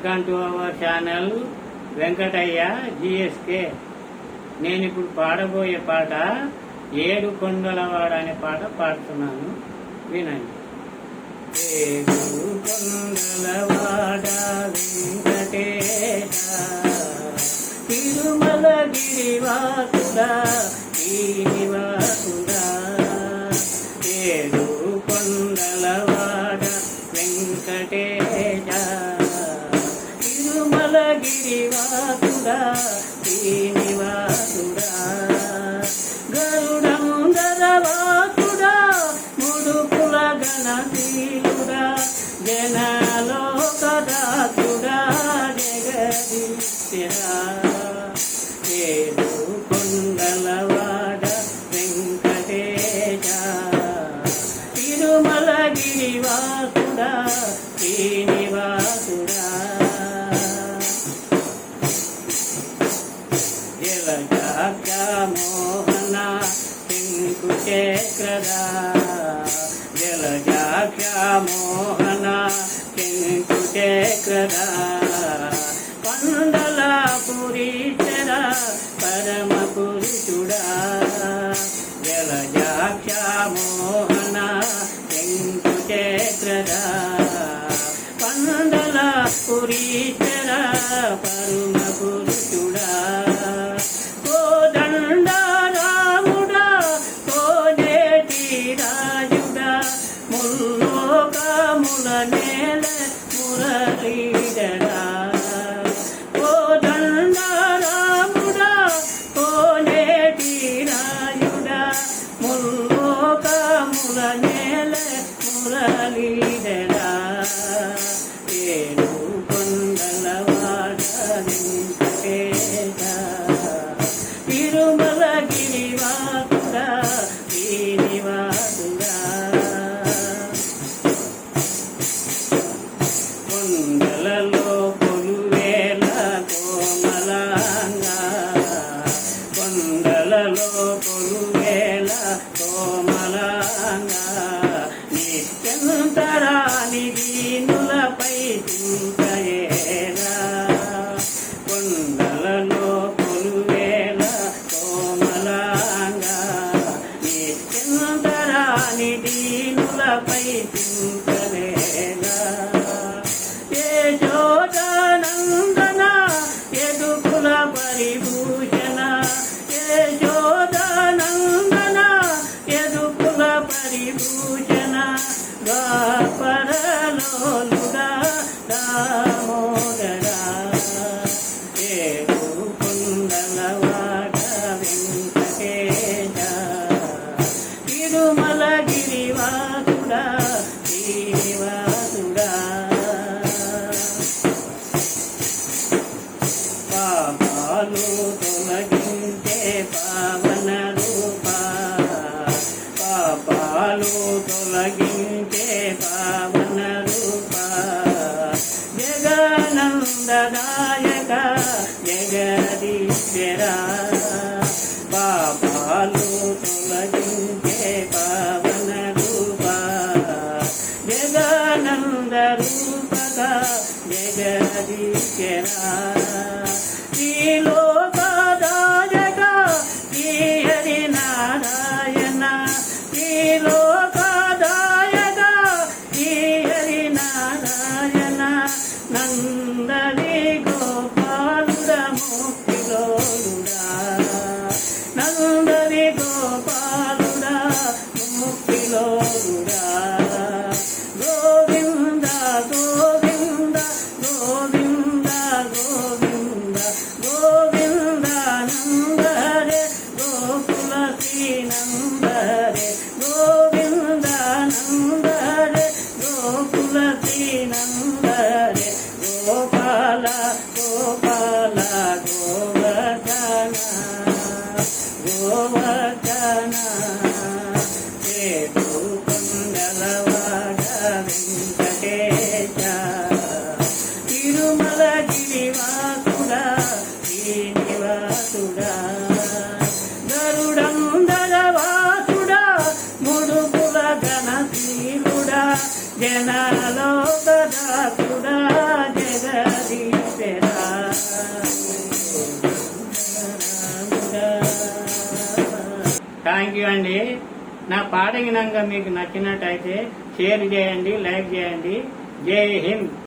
Welcome to our channel Venkataiah GSK. నేను ఇప్పుడు పాడబోయే పాట ఏడు కొండలవాడ అనే పాట పాడుతున్నాను, వినండి. ఏడు కొండలవాడ వెంకటేశ, తిరుమల గిరివాసుడా శ్రీనివాసుడా. ఏడు కొండలవాడ వెంకటేశ, తిరుమల గిరివాసుడా శ్రీనివాసుడా. గరుడందరవాసుడా ముడుపుల గణశీలుడా, జనలోకదాసుడా జగదీశ్వరా. ఏడు కొండలవాడ వెంకటేశ, తిరుమల గిరివాసుడా శ్రీనివాసుడా. జలజాక్ష మోహన శంకుచక్రదా, జలజాక్ష మోహన శంకుచక్రదా. పండలాపురీశ్వర పరమ పురుషుడా, జలజాక్ష మోహన శంకుచక్రదా. పండలాపురీశ్వర పరమ పురుషుడా. కోదండ రాముడా కోనేటి రాజుడా, ముల్లోకముల నేల మురళీధరా. కోదండ రాముడా కోనేటి రాజుడా, ముల్లోకముల నేల మురళీధరా. ఏడు కొండలవాడ వెంకటేశ, తిరుమల గిరివాసుడా శ్రీనివాసుడా. కొండలలో కొలువేల కోమలాంగా, కొండలలో కొలువేల కోమలాంగా. నిత్యంతరాని దీనులపై చింతయేలా, కొండలలో కొలువేల కోమలాంగా. నిత్యంతరాని దీనులపై చింతలేలా. యశోదానందన యదుకుల పరిభూషణ, యశోదానందన యదుకుల పరిభూషణ. ద్వాపరలోలుడా దామోదరా. ఏడు కొండలవాడ వెంకటేశ, తిరుమల గిరివాసుడా శ్రీనివాసుడా. పాపాలు తొలగించే పావన రూపా, పాపాలు తొలగించే పావన రూపా. జగనందనాయక జగదీశ్వరా. పాపాలు తొలగించే పావన రూపా, జగనంద రూపక జగదీశ్వరా. శ్రీలోకదాయక శ్రీహరి నారాయణ, శ్రీలోకదాయక శ్రీహరి నారాయణ. నందలి గోపాలుడ ముక్తిలోలుడా, నందలి గోపాలుడ ముక్తిలోలుడా. గోవింద గోవింద గోవింద గోవింద గోవింద నందరే గోకుల శ్రీనందరే. గోవింద నందరే గోకుల శ్రీనందరే. గోపాల గోపాల గోవర్ధన గోవర్ధన. ఏడు కొండలవాడ వెంకటేశ, తిరుమల గిరివాసుడా శ్రీనివాసుడా. గరుడందరవాసుడా ముడుపుల గణశీలుడా, జనలోకదాసుడా జగదీ థ్యాంక్ యూ అండి. నా పాట గినంగా మీకు నచ్చినట్టయితే షేర్ చేయండి, లైక్ చేయండి. జై హింద్.